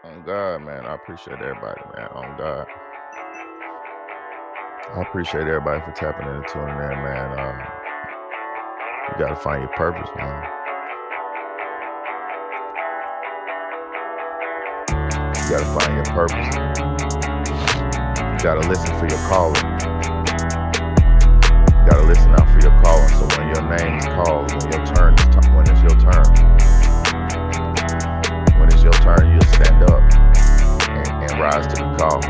On God, man. I appreciate everybody, man. On God. I appreciate everybody for tapping in and tuning in, man. You gotta find your purpose, man. You gotta find your purpose. You gotta listen for your calling. You gotta listen out for your calling. So when your name is called, when your turn is when it's your turn, when it's your turn, you'll stand up and rise to the call.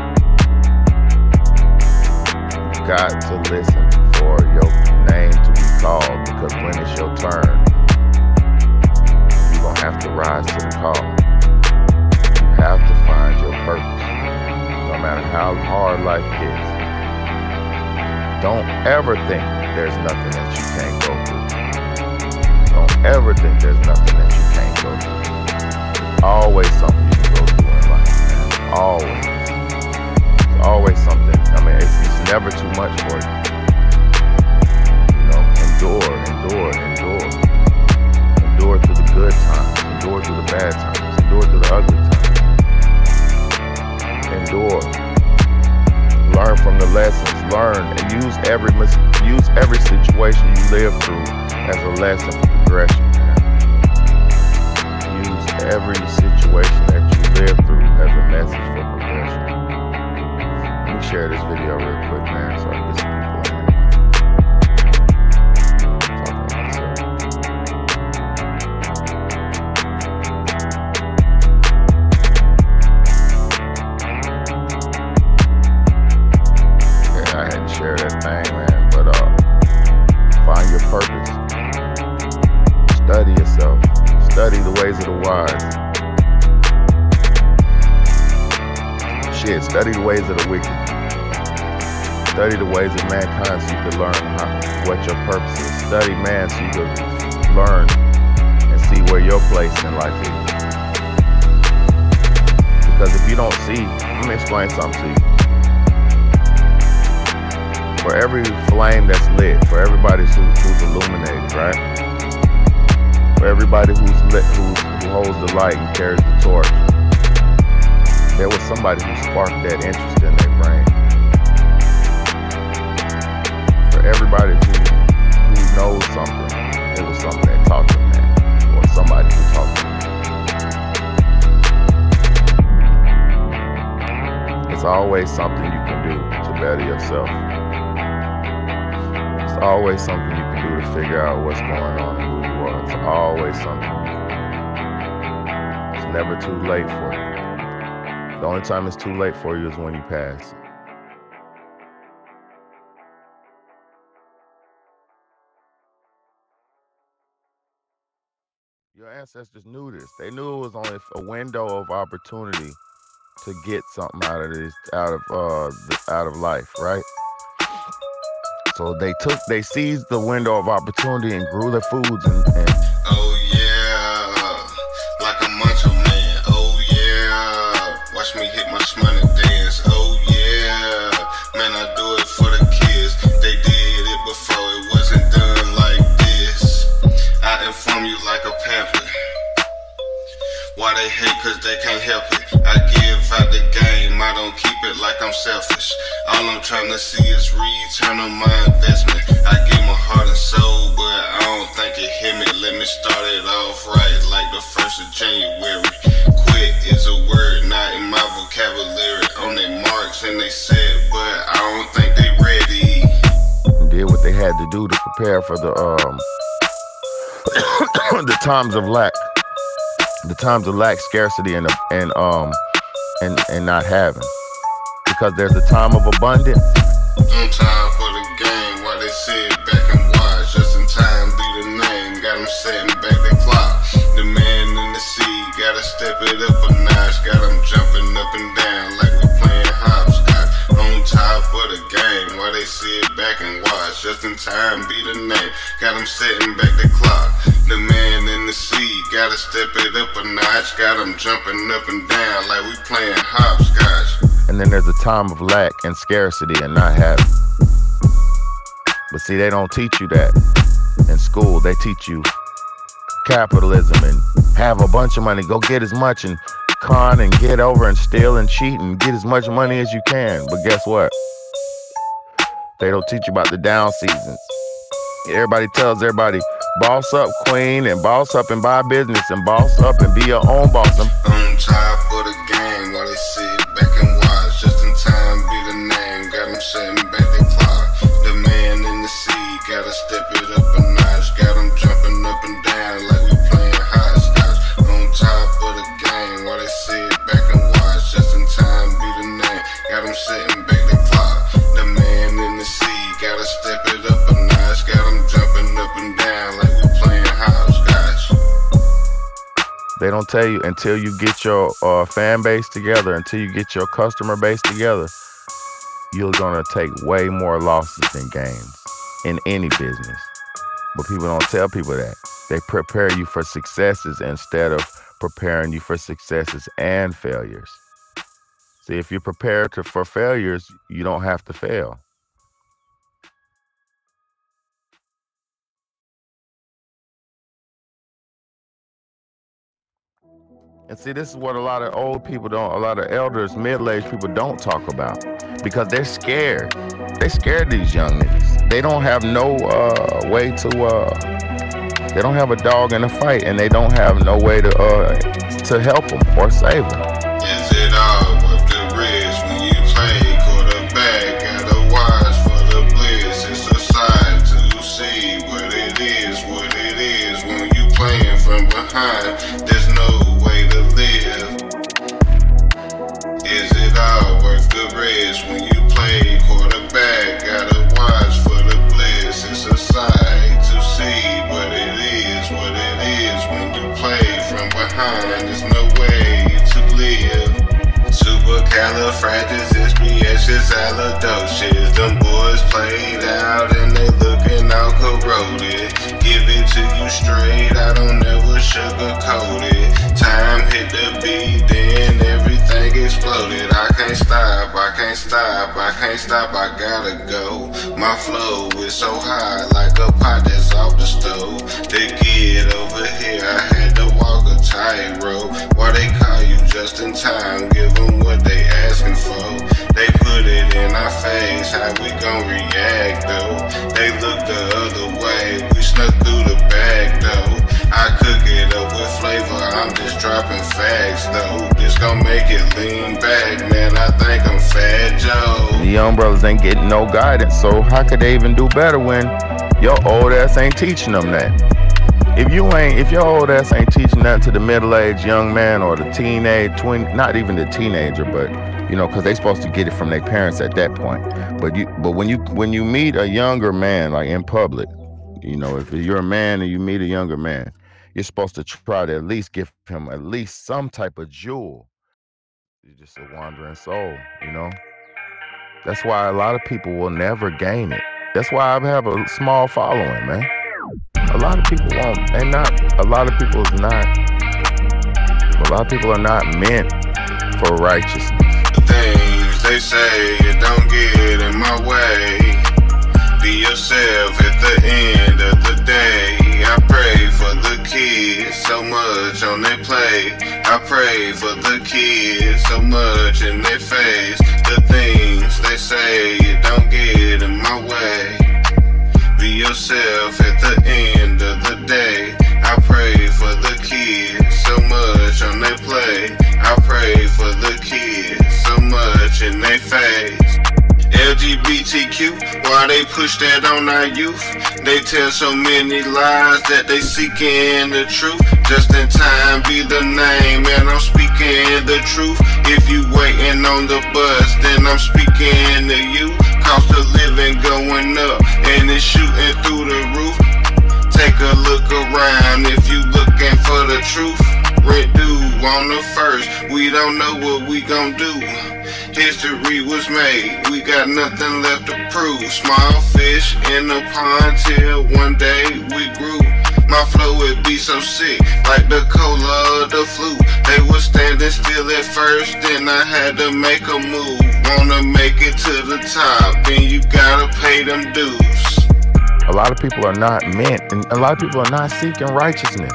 You got to listen for your name to be called, because when it's your turn, you're gonna have to rise to the call. You have to find your purpose, no matter how hard life gets. Don't ever think there's nothing that you can't go through. Don't ever think there's nothing that you can't go through. There's always something you can go through in life, man. Always. There's always something. I mean, it's never too much for you. You know, endure. Endure through the good times. Endure through the bad times. Endure through the ugly times. Endure. Learn from the lessons. Learn and use every situation you live through as a lesson for progression, man. Use every situation that you live through as a message for progression. Let me share this video real quick, man, so I can get some people in. Talking to myself. Yeah, I hadn't shared that thing, man, but find your purpose. Study yourself. Study the ways of the wise. Shit, study the ways of the wicked. Study the ways of mankind so you can learn what your purpose is. Study man so you can learn and see where your place in life is. Because if you don't see, let me explain something to you. For every flame that's lit, for everybody who's illuminated, right? For everybody who holds the light and carries the torch, there was somebody who sparked that interest in their brain. For everybody who knows something, it was something that taught them that, or somebody who taught them. It's always something you can do to better yourself. It's always something you can do to figure out what's going on and who you are. It's always something. It's never too late for you. The only time it's too late for you is when you pass. Your ancestors knew this. They knew it was only a window of opportunity to get something out of this, out of life, right? So they seized the window of opportunity and grew their foods and oh yeah, like a macho man. Oh yeah, watch me hit my money dance. Oh yeah, man, I do it for the kids. They did it before, it wasn't done like this. I inform you like a pamphlet. Why they hate? Cause they can't help it. I give out the game, I don't keep it like I'm selfish. All I'm trying to see is return on my investment. I give my heart and soul, but I don't think it hit me. Let me start it off right, like the 1st of January. Quit is a word not in my vocabulary. On their marks and they said, but I don't think they ready. Did what they had to do to prepare for the the times of lack. The times of lack, scarcity, and not having, because there's a time of abundance. On time for the game, while they sit back and watch. Just in time, be the name, got them setting back the clock. The man in the sea, gotta step it up a notch. Got them jumping up and down like we playing hopscotch. On time for the game, while they sit back and watch. Just in time, be the name, got them setting back the clock. The man in the sea, gotta step it up a notch. Got them jumping up and down like we playing hopscotch. And then there's a time of lack and scarcity and not having. But see, they don't teach you that in school. They teach you capitalism and have a bunch of money, go get as much and con and get over and steal and cheat and get as much money as you can. But guess what? They don't teach you about the down seasons. Everybody tells everybody, boss up, queen, and boss up and buy business, and boss up and be your own boss. On top of the game while they sit back and watch. Just in time be the name, got them setting back the clock. The man in the sea, gotta step it up a notch. Got them jumping up and down like we playing hopscotch. On top of the game while they sit back and watch. Just in time be the name, got them setting back the clock. The man in the sea, gotta step it up a notch. Got them jumping up and down like we playing hopscotch. They don't tell you until you get your fan base together, until you get your customer base together, you're gonna take way more losses than gains in any business. But people don't tell people that. They prepare you for successes instead of preparing you for successes and failures. See, if you're prepared for failures, you don't have to fail. And see, this is what a lot of old people don't, a lot of elders, middle-aged people don't talk about, because they're scared. They're scared, these young niggas. They don't have no way to, they don't have a dog in the fight, and they don't have no way to help them or save them. Is it all worth the risk when you play quarterback? Gotta watch for the blitz. It's a sight to see what it is when you playing from behind. There's no way to live. Is it all worth the risk when you play quarterback? Gotta watch for the blitz. It's a sight to see what it is when you play from behind. There's no way to live. Supercalifragilisticexpialidocious. Them boys played out and they looking all corroded. Give it to you straight, I don't ever sugarcoat it. Time hit the beat, then everything exploded. I can't stop, I gotta go. My flow is so high, like a pot that's off the stove. They get over here, I had to walk a tightrope. Why they call you just in time, give them what they asking for. They put it in our face, how we gon' react though? They look the other way, we snuck through the back though. I cook it up with flavor, I'm just dropping facts though. This gon' make it lean back, man, I think I'm Fat Joe. The young brothers ain't getting no guidance, so how could they even do better when your old ass ain't teaching them that? If your old ass ain't teaching that to the middle-aged young man or the teenage, not even the teenager, but you know, because they supposed to get it from their parents at that point. But when you meet a younger man, like in public, you know, if you're a man and you meet a younger man, you're supposed to try to at least give him at least some type of jewel. You're just a wandering soul, you know. That's why a lot of people will never gain it. That's why I have a small following, man. A lot of people won't. A lot of people are not meant for righteousness. The things they say, it don't get in my way. Be yourself at the end of the day. I pray for the kids, so much on their plate. I pray for the kids, so much in their face. The things they say, it don't get in my way. Be yourself at the end of the day. I pray for the kids, so much on their plate. I pray for the kids, so much in their face. LGBTQ, why they push that on our youth? They tell so many lies that they seeking the truth. Just in time be the name, and I'm speaking the truth. If you waiting on the bus, then I'm speaking to you. Cost of living going up, and it's shooting through the roof. Take a look around if you looking for the truth. Rent due on the first, we don't know what we gon' do. History was made, we got nothing left to prove. Small fish in the pond till one day we grew. My flow would be so sick, like the cola or the flu. They was standing still at first, then I had to make a move. Wanna make it to the top, then you gotta pay them dues. A lot of people are not meant, and a lot of people are not seeking righteousness.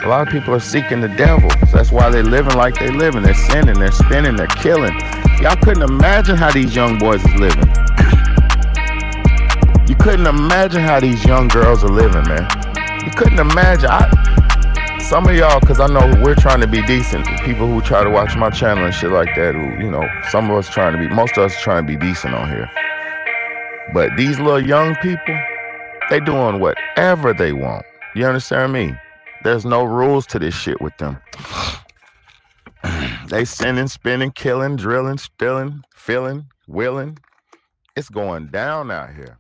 A A lot of people are seeking the devil. So that's why they're living like they're living. They're sinning, they're spinning, they're killing. Y'all couldn't imagine how these young boys is living. You couldn't imagine how these young girls are living, man. You couldn't imagine. Some of y'all, because I know we're trying to be decent. People who try to watch my channel and shit like that, who, you know, some of us trying to be, most of us trying to be decent on here. But these little young people, they doing whatever they want. You understand me? There's no rules to this shit with them. They sinning, spinning, killing, drilling, spilling, filling, willing. It's going down out here.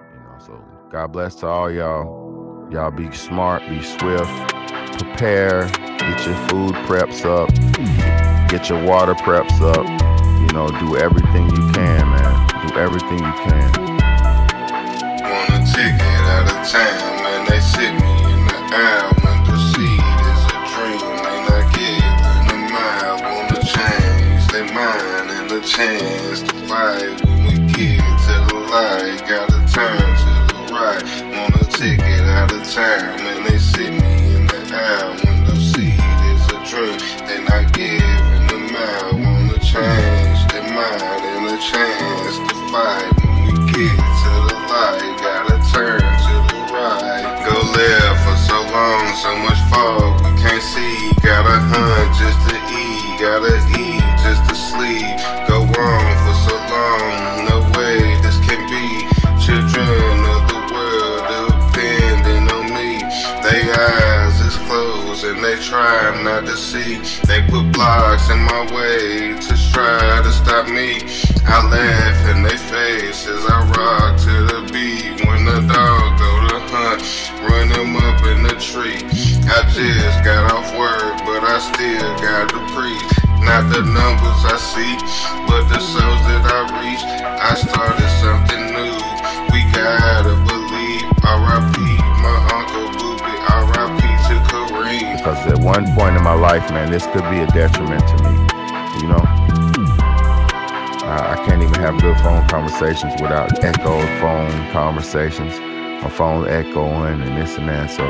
You know, so God bless to all y'all. Y'all be smart, be swift, prepare, get your food preps up, get your water preps up. You know, do everything you can, man. Do everything you can. Want a ticket out of town, man. They sit me in the aisle when the seed is a dream. They not giving a mile. Want to change their mind and a chance to fight. When we get to the light, gotta turn to the right. Want a ticket out of town, man. They sit me in the aisle when the seed is a dream. They not giving a mile. Want to change their mind and a chance to fight. When we get to the light, gotta turn to the right. Go left for so long, so much fog we can't see. Gotta hunt just to eat, gotta eat just to sleep. Go on for so long, no way this can be. Children of the world depending on me. They eyes is closed and they try not to see. They put blocks in my way to try to stop me. I laugh in their face as I rock to the beat. When the dog go to hunt, run him up in the tree. I just got off work, but I still got to preach. Not the numbers I see, but the souls that I reach. I started something new. We gotta believe. R.I.P. my Uncle Boobie. R.I.P. to Kareem. Because at one point in my life, man, this could be a detriment to me. You know? I can't even have good phone conversations without echoed phone conversations. My phone echoing and this and that. So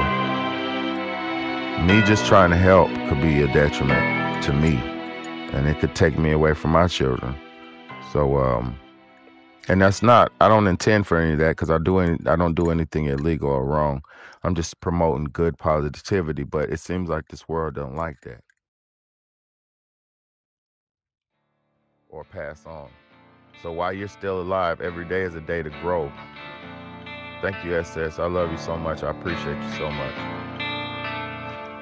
me just trying to help could be a detriment to me. And it could take me away from my children. So, and that's not, I don't intend for any of that because I don't do anything illegal or wrong. I'm just promoting good positivity, but it seems like this world don't like that. Or pass on. So while you're still alive, every day is a day to grow. Thank you, SS. I love you so much. I appreciate you so much.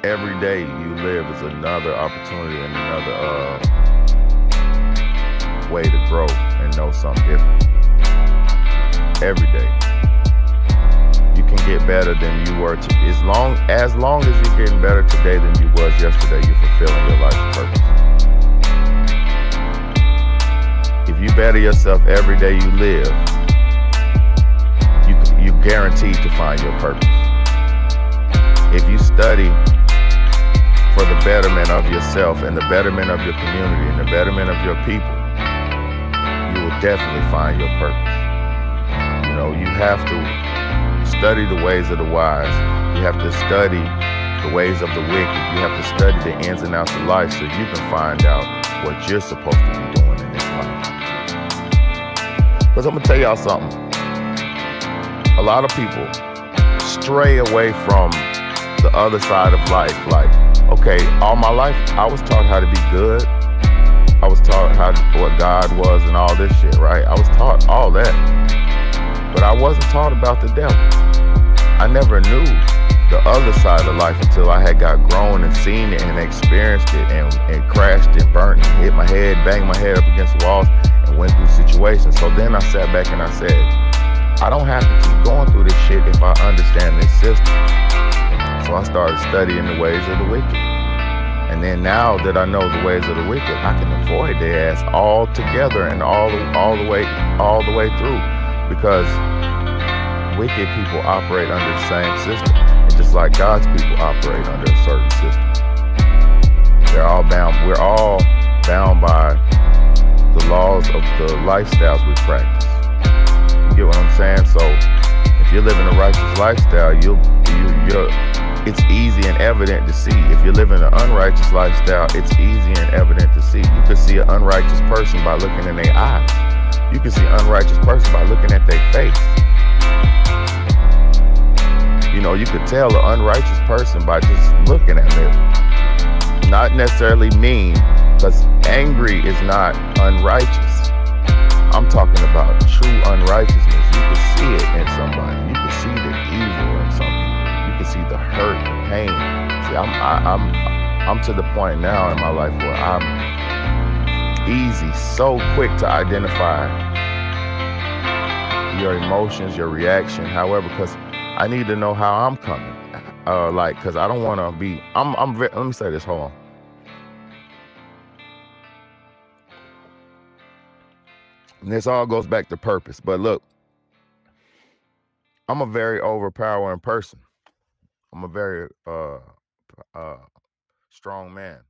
Every day you live is another opportunity and another way to grow and know something different. Every day. You can get better than you were as long as you're getting better today than you was yesterday, you're fulfilling your life's purpose. If you better yourself every day you live, you're guaranteed to find your purpose. If you study for the betterment of yourself and the betterment of your community and the betterment of your people, you will definitely find your purpose. You know, you have to study the ways of the wise. You have to study the ways of the wicked. You have to study the ins and outs of life so you can find out what you're supposed to be doing in this life. Because I'm going to tell y'all something. A lot of people stray away from the other side of life. Like, okay, all my life, I was taught how to be good. I was taught what God was and all this shit, right? I was taught all that. But I wasn't taught about the devil. I never knew the other side of life until I had got grown and seen it and experienced it and crashed and burnt and hit my head, banged my head up against the walls and went through situations. So then I sat back and I said, I don't have to keep going through this shit if I understand this system. So I started studying the ways of the wicked. And then now that I know the ways of the wicked, I can avoid their ass altogether and all the way through. Because wicked people operate under the same system. It's just like God's people operate under a certain system. They're all bound. We're all bound by the laws of the lifestyles we practice. You get what I'm saying? So if you're living a righteous lifestyle, you're it's easy and evident to see. If you're living an unrighteous lifestyle, it's easy and evident to see. You can see an unrighteous person by looking in their eyes. You can see an unrighteous person by looking at their face. You know, you could tell an unrighteous person by just looking at them. Not necessarily mean, because angry is not unrighteous. I'm talking about true unrighteousness. You can see it in somebody. You can see the evil in something. You can see the hurt, the pain. See, I'm to the point now in my life where I'm easy, so quick to identify your emotions, your reaction, however, because I need to know how I'm coming. Because I don't want to be. Let me say this. Hold on. And this all goes back to purpose. But look, I'm a very overpowering person. I'm a very strong man.